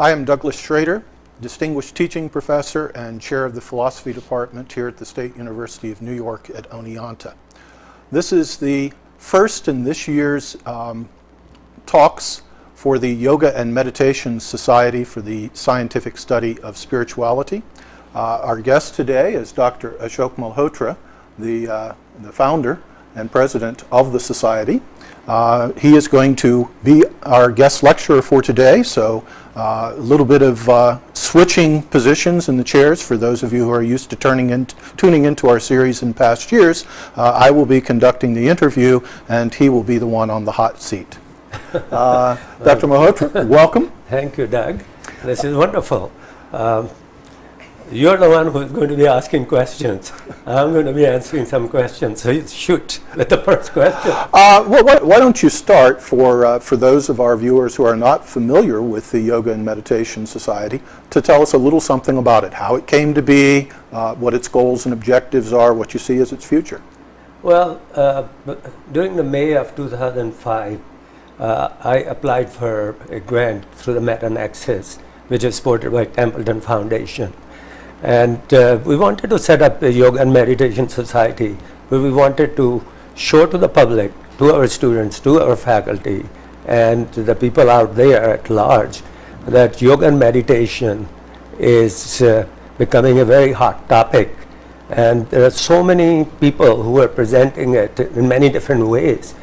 I am Douglas Schrader, Distinguished Teaching Professor and Chair of the Philosophy Department here at the State University of New York at Oneonta. This is the first in this year's talks for the Yoga and Meditation Society for the Scientific Study of Spirituality. Our guest today is Dr. Ashok Malhotra, the founder and president of the Society. He is going to be our guest lecturer for today, so a little bit of switching positions in the chairs for those of you who are used to tuning into our series in past years. I will be conducting the interview and he will be the one on the hot seat. Dr. Malhotra, welcome. Thank you, Doug. This is wonderful. You're the one who's going to be asking questions. I'm going to be answering some questions. So you shoot with the first question. Well, why don't you start for those of our viewers who are not familiar with the Yoga and Meditation Society to tell us a little something about it, how it came to be, what its goals and objectives are, what you see as its future. Well, during the May of 2005, I applied for a grant through the Meta-Nexus, which is supported by Templeton Foundation. And we wanted to set up a Yoga and Meditation Society where we wanted to show to the public, to our students, to our faculty, and to the people out there at large that yoga and meditation is becoming a very hot topic. And there are so many people who are presenting it in many different ways.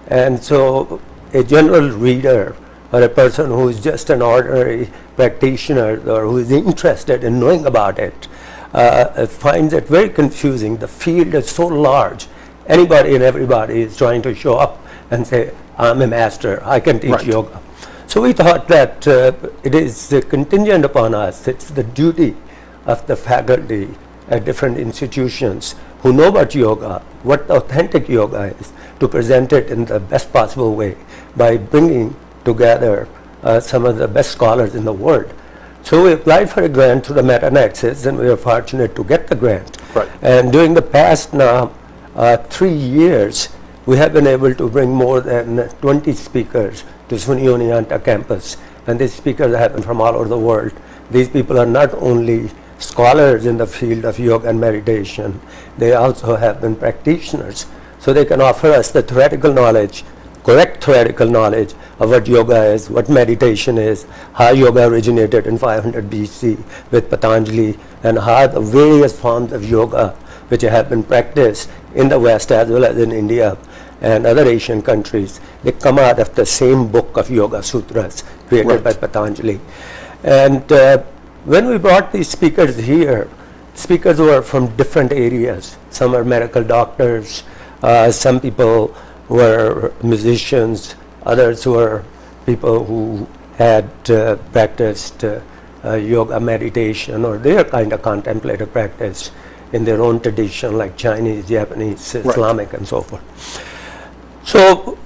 And so a general reader or a person who is just an ordinary practitioner or who is interested in knowing about it finds it very confusing. The field is so large. Anybody and everybody is trying to show up and say, I'm a master, I can teach yoga. So we thought that it is contingent upon us, it's the duty of the faculty at different institutions who know about yoga, what authentic yoga is, to present it in the best possible way by bringing together some of the best scholars in the world. So we applied for a grant to the Meta-Nexus, and we were fortunate to get the grant. Right. And during the past now 3 years, we have been able to bring more than 20 speakers to SUNY Oneonta campus. And these speakers have been from all over the world. These people are not only scholars in the field of yoga and meditation, they also have been practitioners. So they can offer us the theoretical knowledge, correct theoretical knowledge of what yoga is, what meditation is, how yoga originated in 500 BC with Patanjali, and how the various forms of yoga which have been practiced in the West as well as in India and other Asian countries, they come out of the same book of Yoga Sutras created by Patanjali. And when we brought these speakers here, speakers were from different areas. Some are medical doctors, some people were musicians, others were people who had practiced yoga meditation or their kind of contemplative practice in their own tradition, like Chinese, Japanese, Islamic, and so forth. So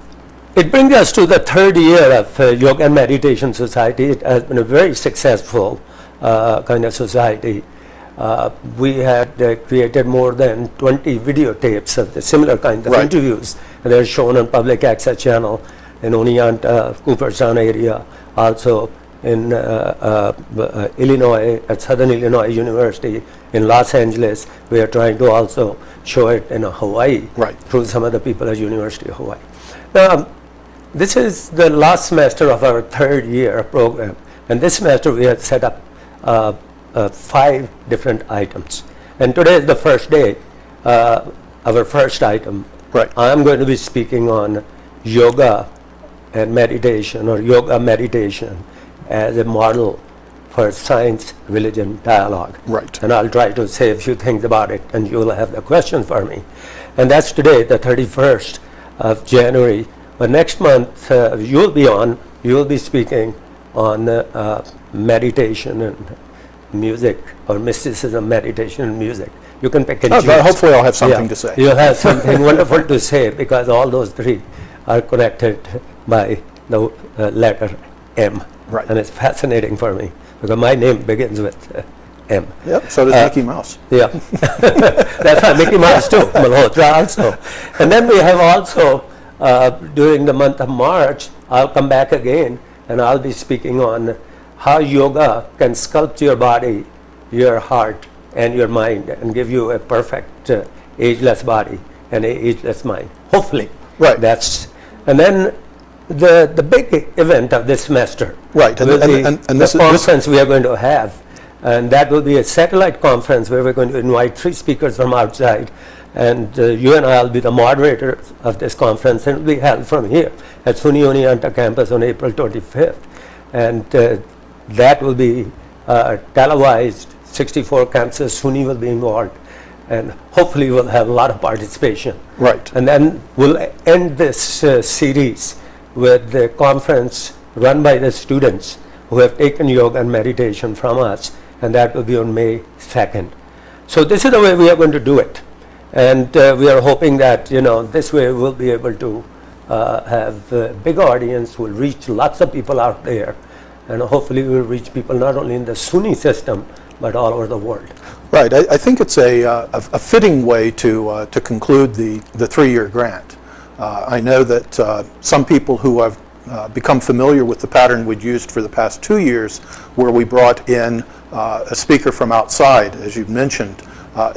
it brings us to the third year of Yoga and Meditation Society. It has been a very successful kind of society. We had created more than 20 videotapes of the similar kind of interviews. They're shown on public access channel in Oneonta, Cooperstown area, also in Illinois, at Southern Illinois University, in Los Angeles. We are trying to also show it in Hawaii through some of the people at University of Hawaii. Now, this is the last semester of our third year program, and this semester we have set up 5 different items. And today is the first day, our first item. I'm going to be speaking on yoga and meditation, or yoga meditation as a model for science-religion dialogue. And I'll try to say a few things about it, and you'll have the questions for me. And that's today, the 31st of January. But next month, you'll be speaking on meditation and music, or mysticism, meditation, and music. You can pick and choose. Hopefully I'll have something to say. You'll have something wonderful to say, because all those 3 are connected by the letter M. And it's fascinating for me, because my name begins with M. Yep, so does Mickey Mouse. Yeah, that's why Mickey Mouse too, Malhotra also. And then we have also, during the month of March, I'll come back again, and I'll be speaking on how yoga can sculpt your body, your heart, and your mind and give you a perfect ageless body and an ageless mind. Hopefully. Right. And then the big event of this semester. Right. And the conference we are going to have. And that will be a satellite conference where we're going to invite 3 speakers from outside. And you and I will be the moderators of this conference, and it will be held from here at SUNY Oneonta campus on April 25th. And that will be televised, 64 campuses, SUNY will be involved. And hopefully we'll have a lot of participation. Right. And then we'll end this series with the conference run by the students who have taken yoga and meditation from us, and that will be on May 2nd. So this is the way we are going to do it. And we are hoping that, this way we'll be able to have a big audience, we'll reach lots of people out there, and hopefully we'll reach people not only in the SUNY system, but all over the world. Right. I think it's a fitting way to conclude the 3-year grant. I know that some people who have become familiar with the pattern we'd used for the past 2 years, where we brought in a speaker from outside, as you mentioned,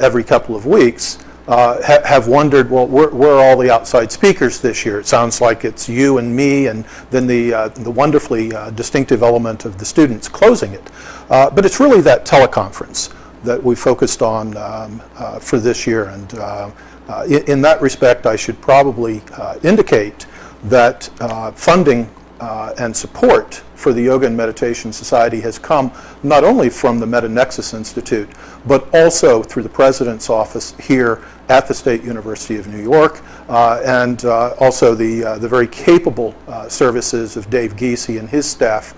every couple of weeks, have wondered, well, where are all the outside speakers this year? It sounds like it's you and me, and then the wonderfully distinctive element of the students closing it. But it's really that teleconference that we focused on for this year. And in that respect, I should probably indicate that funding and support for the Yoga and Meditation Society has come not only from the Meta-Nexus Institute, but also through the President's office here at the State University of New York, and also the very capable services of Dave Giese and his staff,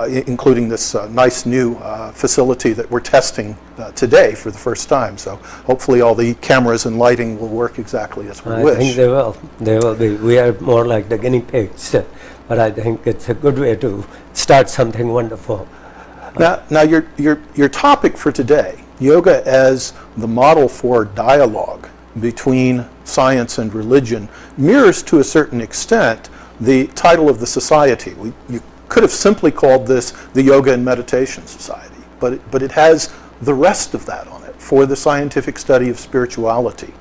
including this nice new facility that we're testing today for the first time. So hopefully all the cameras and lighting will work exactly as we wish. I think they will. They will be. We are more like the guinea pigs, but I think it's a good way to start something wonderful. Now your topic for today, yoga as the model for dialogue between science and religion, mirrors to a certain extent the title of the society. You could have simply called this the Yoga and Meditation Society, but it has the rest of that on it, for the scientific study of spirituality.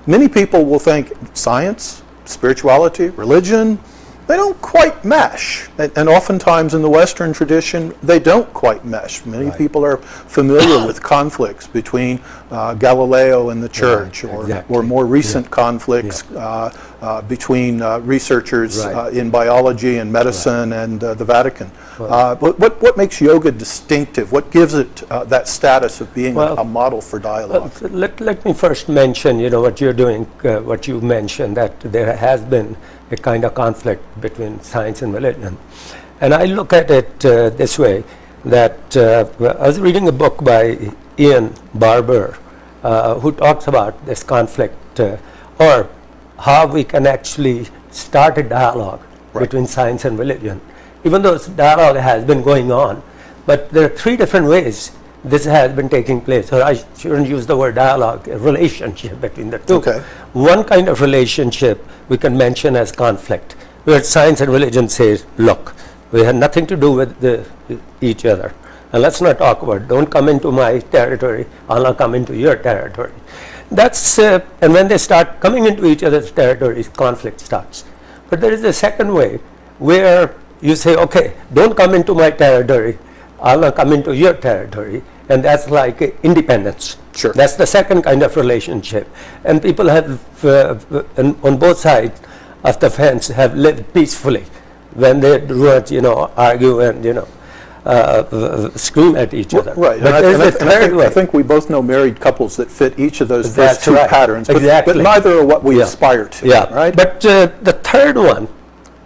Many people will think science, spirituality, religion, they don't quite mesh. And oftentimes in the Western tradition, they don't quite mesh. Many people are familiar with conflicts between Galileo and the Church, or more recent conflicts between researchers in biology and medicine and the Vatican. What makes yoga distinctive? What gives it that status of being a model for dialogue? Let me first mention, what you're doing, what you mentioned, that there has been a kind of conflict between science and religion. And I look at it this way, that I was reading a book by Ian Barber, who talks about this conflict, or how we can actually start a dialogue between science and religion. Even though this dialogue has been going on, but there are 3 different ways this has been taking place. So I shouldn't use the word dialogue, a relationship between the two. Okay. One kind of relationship we can mention as conflict, where science and religion says, look, we have nothing to do with each other. And let's not talk about it. Don't come into my territory, I'll not come into your territory. That's, and when they start coming into each other's territories, conflict starts. But there is a second way, where you say, okay, don't come into my territory, I'll not come into your territory, and that's like independence. Sure. That's the second kind of relationship. And people have, on both sides of the fence, have lived peacefully when they do not, argue and, scream at each other. Right. But I think we both know married couples that fit each of those first 2 patterns, but neither are what we aspire to. Yeah. Right? But the third one,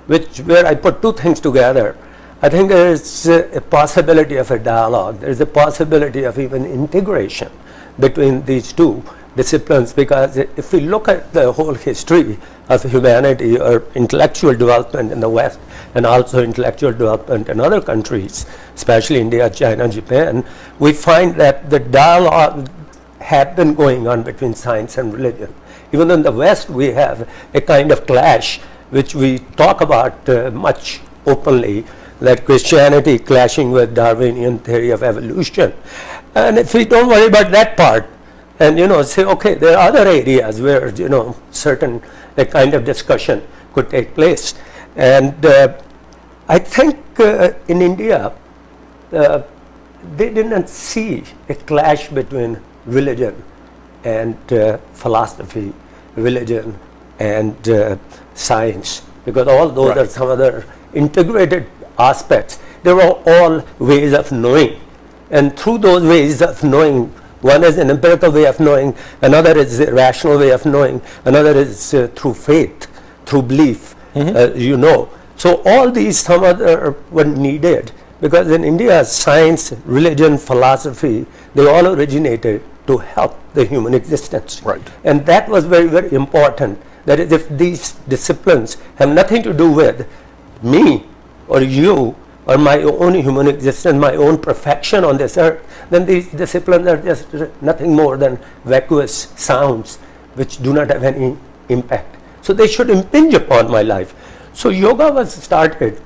where I put 2 things together, I think there is a possibility of a dialogue. There is a possibility of even integration between these 2 disciplines, because if we look at the whole history of humanity, or intellectual development in the West, and also intellectual development in other countries, especially India, China, Japan, we find that the dialogue had been going on between science and religion. Even in the West, we have a kind of clash, which we talk about much openly, that Christianity clashing with Darwinian theory of evolution. And if we don't worry about that part, and say, okay, there are other areas where certain kind of discussion could take place. And I think in India, they didn't see a clash between religion and philosophy, religion and science, because all those are some other integrated aspects. They were all ways of knowing, and through those ways of knowing, one is an empirical way of knowing, another is a rational way of knowing, another is through faith, through belief, So all these some other were needed, because in India, science, religion, philosophy, they all originated to help the human existence. Right. And that was very, very important. That is, if these disciplines have nothing to do with me or you or my own human existence, my own perfection on this earth, then these disciplines are just nothing more than vacuous sounds which do not have any impact. So they should impinge upon my life. So yoga was started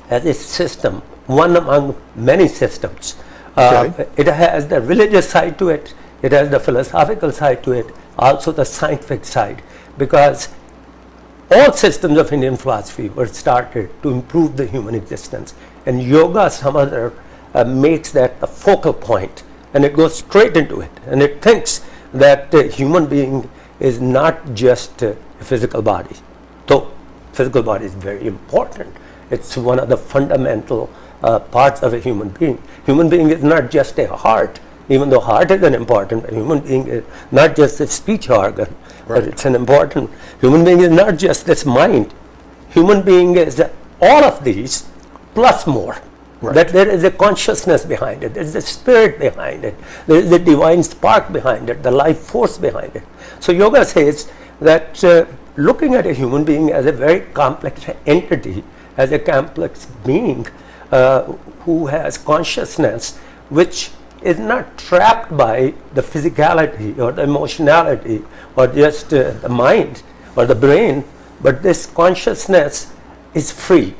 as a system, one among many systems. It has the religious side to it, it has the philosophical side to it, also the scientific side, because all systems of Indian philosophy were started to improve the human existence, and yoga some other makes that a focal point, and it goes straight into it, and it thinks that the human being is not just a physical body, though physical body is very important. It's one of the fundamental parts of a human being. Human being is not just a heart, even though heart is an important, but human being is not just a speech organ, but it's an important. Human being is not just this mind. Human being is all of these plus more. That there is a consciousness behind it, there is a spirit behind it, there is a divine spark behind it, the life force behind it. So yoga says that looking at a human being as a very complex entity, as a complex being who has consciousness, which is not trapped by the physicality or the emotionality or just the mind or the brain, but this consciousness is free.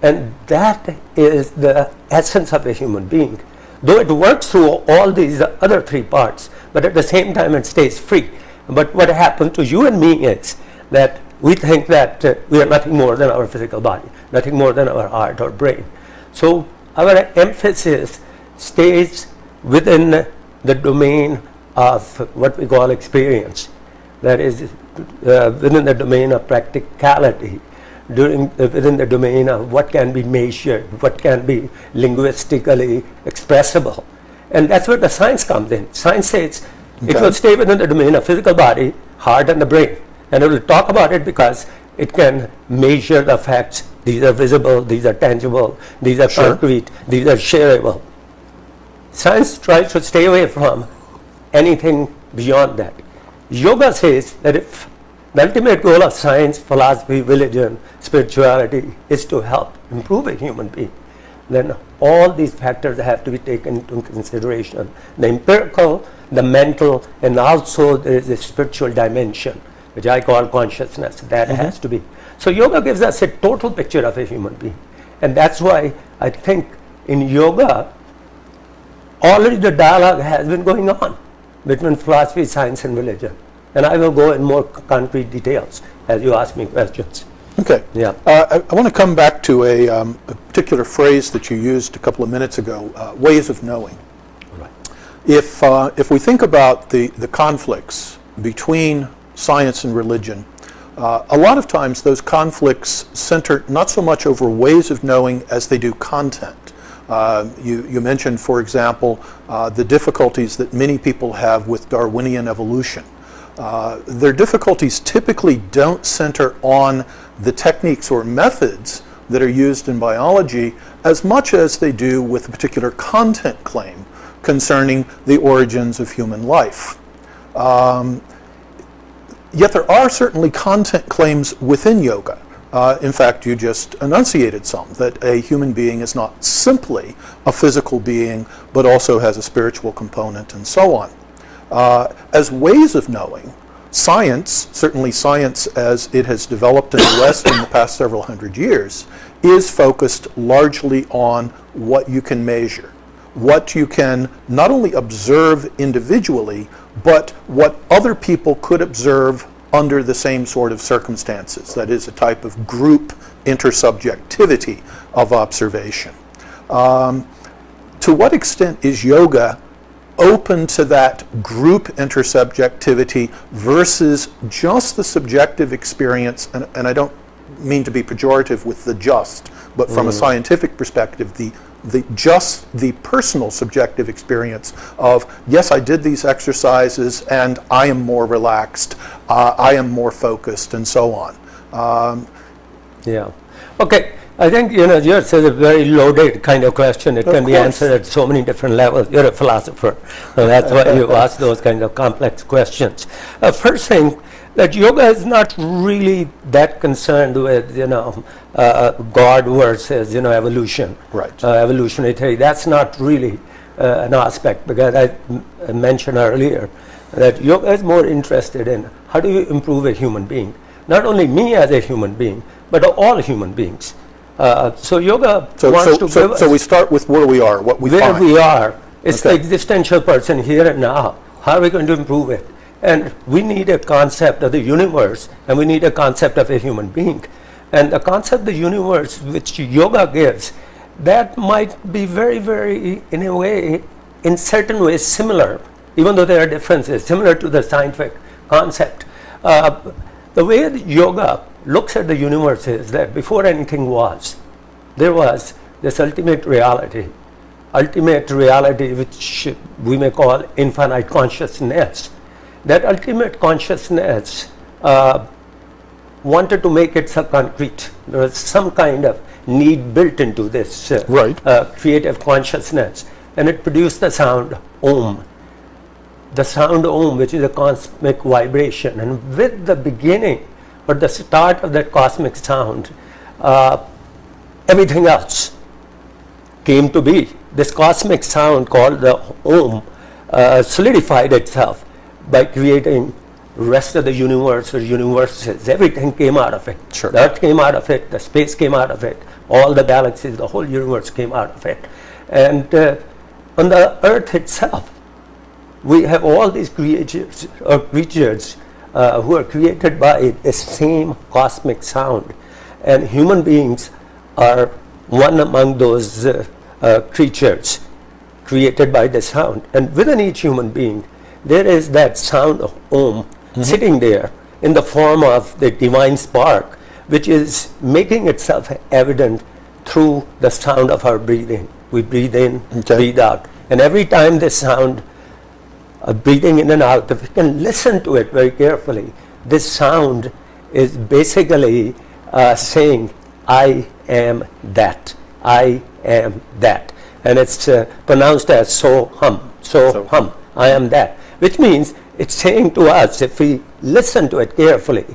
And that is the essence of a human being. Though it works through all these other three parts, but at the same time it stays free. But what happens to you and me is that we think that we are nothing more than our physical body, nothing more than our heart or brain. So our emphasis stays within the domain of what we call experience, that is within the domain of practicality, within the domain of what can be measured, what can be linguistically expressible. And that's where the science comes in. Science says it will stay within the domain of physical body, heart and the brain. And it will talk about it because it can measure the facts. These are visible, these are tangible, these are concrete, these are shareable. Science tries to stay away from anything beyond that. Yoga says that if the ultimate goal of science, philosophy, religion, spirituality is to help improve a human being, then all these factors have to be taken into consideration. The empirical, the mental, and also there is a spiritual dimension, which I call consciousness, that has to be. So yoga gives us a total picture of a human being. And that's why I think in yoga, already the dialogue has been going on between philosophy, science, and religion. And I will go in more concrete details as you ask me questions. Okay. Yeah. I want to come back to a particular phrase that you used a couple of minutes ago, ways of knowing. Right. If we think about the conflicts between science and religion, a lot of times those conflicts center not so much over ways of knowing as they do content. You mentioned, for example, the difficulties that many people have with Darwinian evolution. Their difficulties typically don't center on the techniques or methods that are used in biology as much as they do with a particular content claim concerning the origins of human life. Yet there are certainly content claims within yoga. In fact, you just enunciated some, that a human being is not simply a physical being, but also has a spiritual component and so on. As ways of knowing, science, certainly science as it has developed in the West in the past several hundred years, is focused largely on what you can measure, what you can not only observe individually, but what other people could observe under the same sort of circumstances. That is a type of group intersubjectivity of observation. To what extent is yoga open to that group intersubjectivity versus just the subjective experience, and I don't mean to be pejorative with the just, but from a scientific perspective, the personal subjective experience of, yes, I did these exercises and I am more relaxed, I am more focused, and so on. Yeah. Okay. I think, yours is a very loaded kind of question. It can be answered at so many different levels. You're a philosopher, so that's why you ask those kinds of complex questions. First thing, that yoga is not really that concerned with, God versus, evolution. Right. Evolutionary theory. That's not really an aspect, because I mentioned earlier that yoga is more interested in how do you improve a human being. Not only me as a human being, but all human beings. So yoga wants to give us. So we start with where we are, what we find. Where we are. It's the existential person here and now. How are we going to improve it? And we need a concept of the universe, and we need a concept of a human being. And the concept of the universe which yoga gives, that might be very, very, in a way, in certain ways similar, even though there are differences, similar to the scientific concept. The way that yoga looks at the universe is that before anything was, there was this ultimate reality which we may call infinite consciousness. That ultimate consciousness wanted to make itself concrete. There was some kind of need built into this creative consciousness, and it produced the sound Om. The sound Om, which is a cosmic vibration, and with the beginning or the start of that cosmic sound, everything else came to be. This cosmic sound called the Om solidified itself by creating rest of the universe or universes. Everything came out of it. Sure. The Earth came out of it, the space came out of it, all the galaxies, the whole universe came out of it. And on the Earth itself, we have all these creatures who are created by the same cosmic sound. And human beings are one among those creatures created by the sound. And within each human being, there is that sound of Om sitting there in the form of the divine spark, which is making itself evident through the sound of our breathing. We breathe in, breathe out. And every time this sound breathing in and out, if you can listen to it very carefully, this sound is basically saying, I am that. I am that. And it's pronounced as so hum, I am that. Which means it's saying to us, if we listen to it carefully,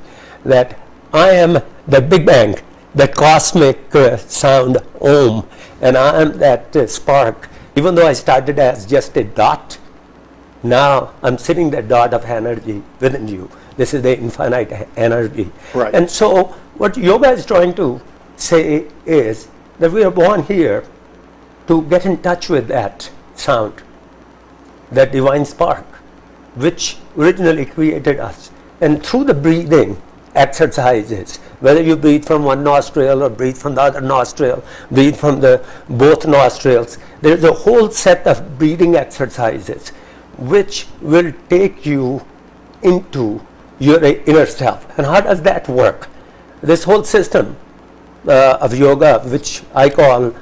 that I am the Big Bang, the cosmic sound Om, and I am that spark. Even though I started as just a dot, now I'm sitting that dot of energy within you. This is the infinite energy. Right. And so what yoga is trying to say is that we are born here to get in touch with that sound, that divine spark, which originally created us. And through the breathing exercises, whether you breathe from one nostril or breathe from the other nostril, breathe from both nostrils, there's a whole set of breathing exercises which will take you into your inner self. And how does that work? This whole system of yoga, which I call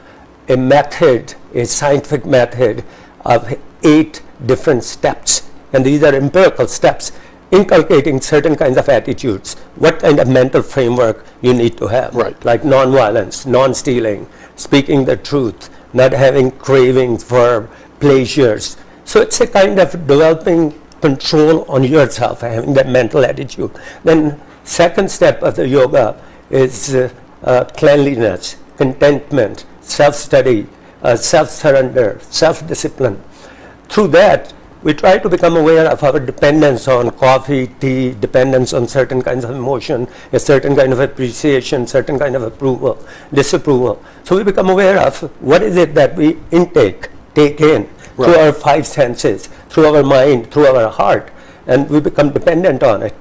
a method, a scientific method of 8 different steps, and these are empirical steps inculcating certain kinds of attitudes, what kind of mental framework you need to have, like non-violence, non-stealing, speaking the truth, not having cravings for pleasures. So it's a kind of developing control on yourself, having that mental attitude. Then second step of the yoga is cleanliness, contentment, self-study, self-surrender, self-discipline. Through that, we try to become aware of our dependence on coffee, tea, dependence on certain kinds of emotion, a certain kind of appreciation, certain kind of approval, disapproval. So we become aware of what is it that we take in through our five senses, through our mind, through our heart, and we become dependent on it.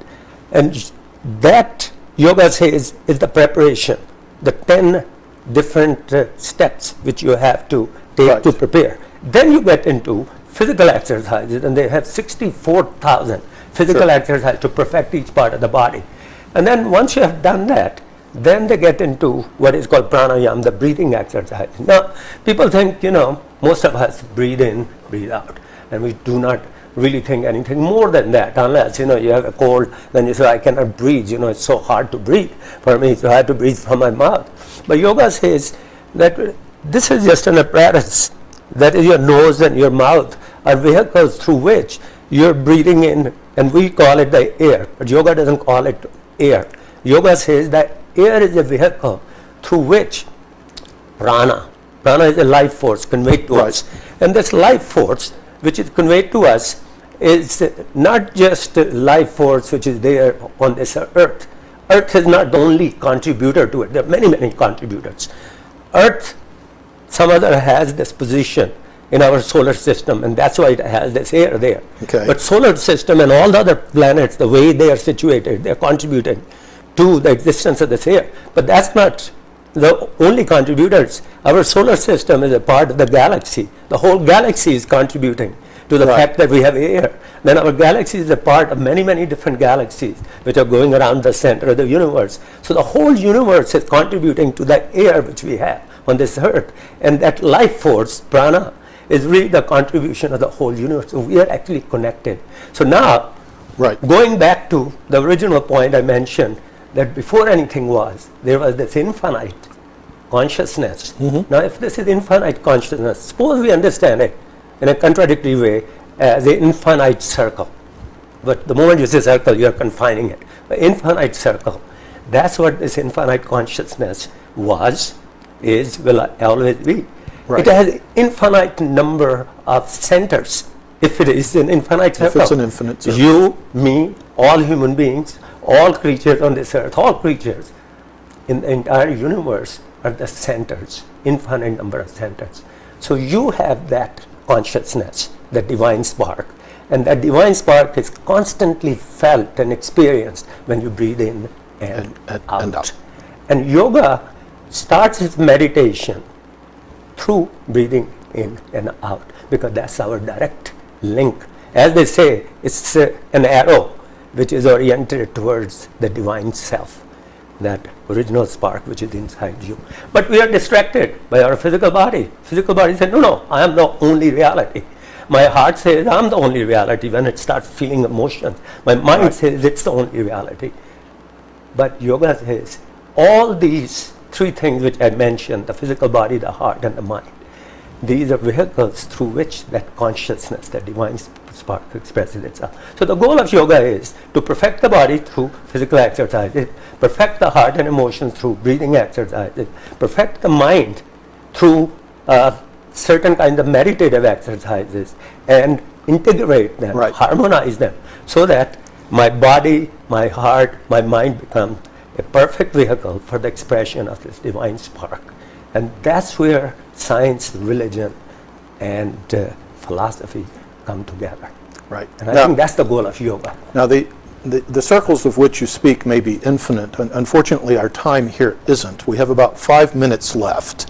And that, yoga says, is the preparation, the 10 different steps which you have to take to prepare. Then you get into physical exercises, and they have 64,000 physical exercises to perfect each part of the body. And then once you have done that, then they get into what is called pranayama, the breathing exercise. Now, people think, most of us breathe in, breathe out, and we do not really think anything more than that, unless, you have a cold, then you say, I cannot breathe, it's so hard to breathe. For me, it's hard to breathe from my mouth. But yoga says that this is just an apparatus. That is, your nose and your mouth are vehicles through which you're breathing in, and we call it the air, but yoga doesn't call it air. Yoga says that air is a vehicle through which prana is a life force conveyed to us. And this life force, which is conveyed to us, is not just a life force which is there on this earth. Earth is not the only contributor to it. There are many, many contributors. Earth, some other has this position in our solar system, and that's why it has this air there. But solar system and all the other planets, the way they are situated, they are contributing to the existence of this air. But that's not the only contributors. Our solar system is a part of the galaxy. The whole galaxy is contributing to the fact that we have air. Then our galaxy is a part of many, many different galaxies which are going around the center of the universe. So the whole universe is contributing to the air which we have on this earth. And that life force, prana, is really the contribution of the whole universe. So we are actually connected. So now, going back to the original point I mentioned, that before anything was, there was this infinite consciousness. Now, if this is infinite consciousness, suppose we understand it in a contradictory way as an infinite circle. But the moment you say circle, you are confining it. An infinite circle, that's what this infinite consciousness was, is, will always be. It has infinite number of centers. If it is an infinite circle, if it's an infinite circle, you, me, all human beings, all creatures on this earth, all creatures in the entire universe are the centers, infinite number of centers. So you have that consciousness, the divine spark, and that divine spark is constantly felt and experienced when you breathe in and out. And yoga starts its meditation through breathing in and out, because that's our direct link. As they say, it's an arrow which is oriented towards the divine self, that original spark which is inside you. But we are distracted by our physical body. Physical body says, no, I am the only reality. My heart says, I'm the only reality when it starts feeling emotions. My mind says, it's the only reality. But yoga says, all these three things which I mentioned, the physical body, the heart, and the mind, these are vehicles through which that consciousness, that divine spark expresses itself. So the goal of yoga is to perfect the body through physical exercises, perfect the heart and emotions through breathing exercises, perfect the mind through certain kinds of meditative exercises, and integrate them, harmonize them, so that my body, my heart, my mind become a perfect vehicle for the expression of this divine spark. And that's where science, religion, and philosophy come together. And I think that's the goal of yoga. Now, the circles of which you speak may be infinite. Unfortunately, our time here isn't. We have about 5 minutes left.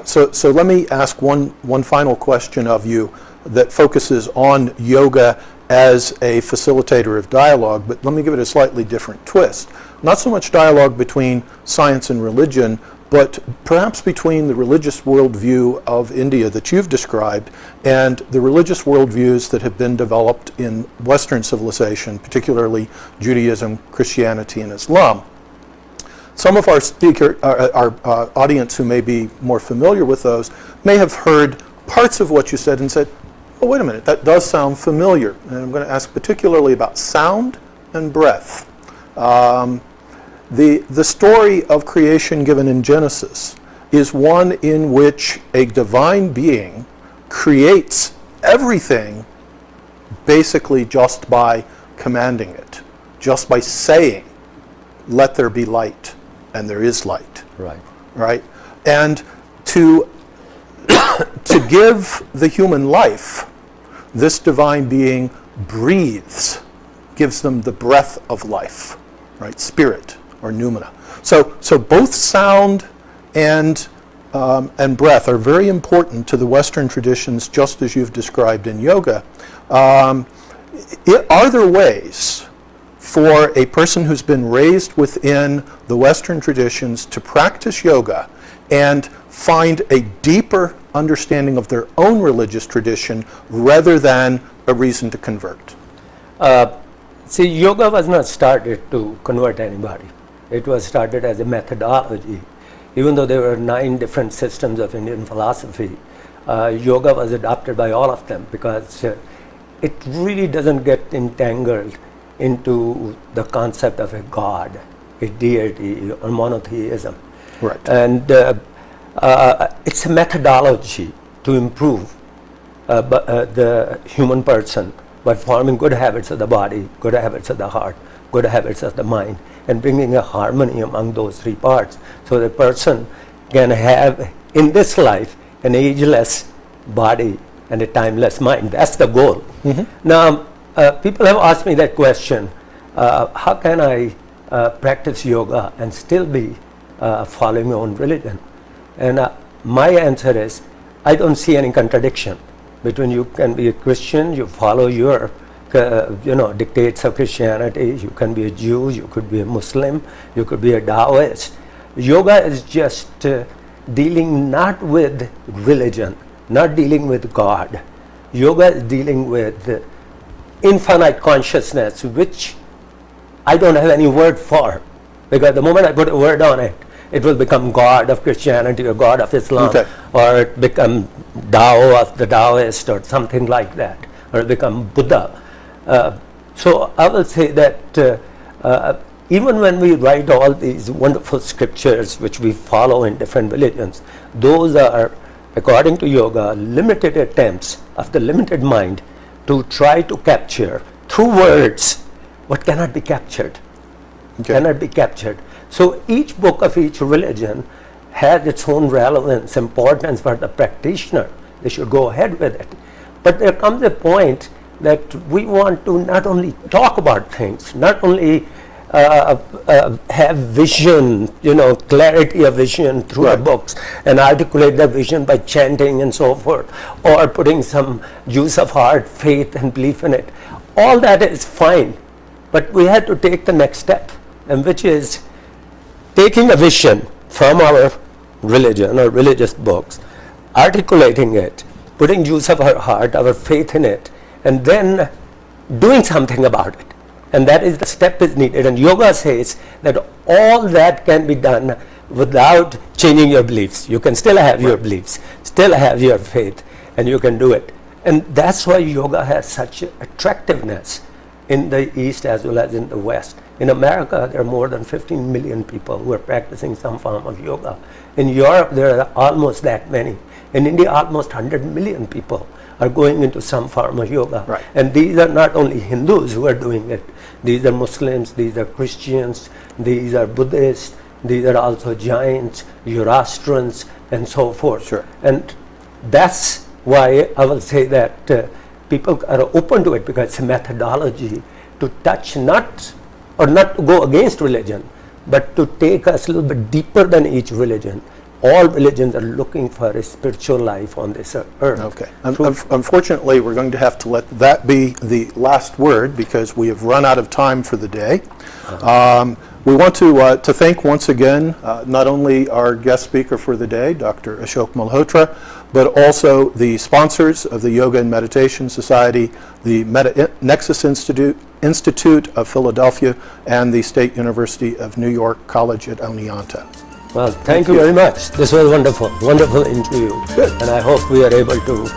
So let me ask one final question of you that focuses on yoga as a facilitator of dialogue, but let me give it a slightly different twist. Not so much dialogue between science and religion, but perhaps between the religious worldview of India that you've described and the religious worldviews that have been developed in Western civilization, particularly Judaism, Christianity, and Islam. Some of our audience who may be more familiar with those may have heard parts of what you said and said, oh, wait a minute, that does sound familiar. And I'm going to ask particularly about sound and breath. The story of creation given in Genesis is one in which a divine being creates everything basically just by commanding it, just by saying, let there be light, and there is light. Right. Right? And to give the human life, this divine being breathes, gives them the breath of life, right? Spirit or pneumena. So both sound and breath are very important to the Western traditions, just as you've described in yoga. Are there ways for a person who's been raised within the Western traditions to practice yoga and find a deeper understanding of their own religious tradition rather than a reason to convert? See, yoga was not started to convert anybody. It was started as a methodology. Even though there were 9 different systems of Indian philosophy, yoga was adopted by all of them because it really doesn't get entangled into the concept of a god, a deity, or monotheism. Right. And it's a methodology to improve the human person by forming good habits of the body, good habits of the heart, good habits of the mind, and bringing a harmony among those 3 parts so the person can have in this life an ageless body and a timeless mind. That's the goal. Mm-hmm. Now, people have asked me that question, how can I practice yoga and still be following my own religion? And my answer is, I don't see any contradiction between you can be a Christian, you follow your dictates of Christianity, you can be a Jew, you could be a Muslim, you could be a Taoist. Yoga is just dealing not with religion, not dealing with God. Yoga is dealing with infinite consciousness, which I don't have any word for, because the moment I put a word on it, it will become God of Christianity or God of Islam, okay, or it become Tao of the Taoist or something like that, or become Buddha. So I will say that even when we write all these wonderful scriptures which we follow in different religions, those are, according to yoga, limited attempts of the limited mind to try to capture through words what cannot be captured. Okay. Cannot be captured. So each book of each religion has its own relevance, importance for the practitioner. They should go ahead with it. But there comes a point that we want to not only talk about things, not only have vision, clarity of vision through the books and articulate the vision by chanting and so forth, or putting some juice of heart, faith and belief in it. All that is fine, but we had to take the next step, and which is taking a vision from our religion or religious books, articulating it, putting juice of our heart, our faith in it, and then doing something about it. And that is the step is needed. And yoga says that all that can be done without changing your beliefs. You can still have your beliefs, still have your faith, and you can do it. And that's why yoga has such attractiveness in the East as well as in the West. In America, there are more than 15 million people who are practicing some form of yoga. In Europe, there are almost that many. In India, almost 100 million people are going into some form of yoga. Right. And these are not only Hindus who are doing it. These are Muslims, these are Christians, these are Buddhists, these are also Jains, Zoroastrians, and so forth. Sure. And that's why I will say that people are open to it, because it's a methodology to touch not to go against religion, but to take us a little bit deeper than each religion. All religions are looking for a spiritual life on this earth. Okay. Unfortunately, we're going to have to let that be the last word, because we have run out of time for the day. We want to thank once again not only our guest speaker for the day, Dr. Ashok Malhotra, but also the sponsors of the Yoga and Meditation Society, the Nexus Institute of Philadelphia, and the State University of New York College at Oneonta. Well, thank you very much. This was wonderful, wonderful interview. Good. And I hope we are able to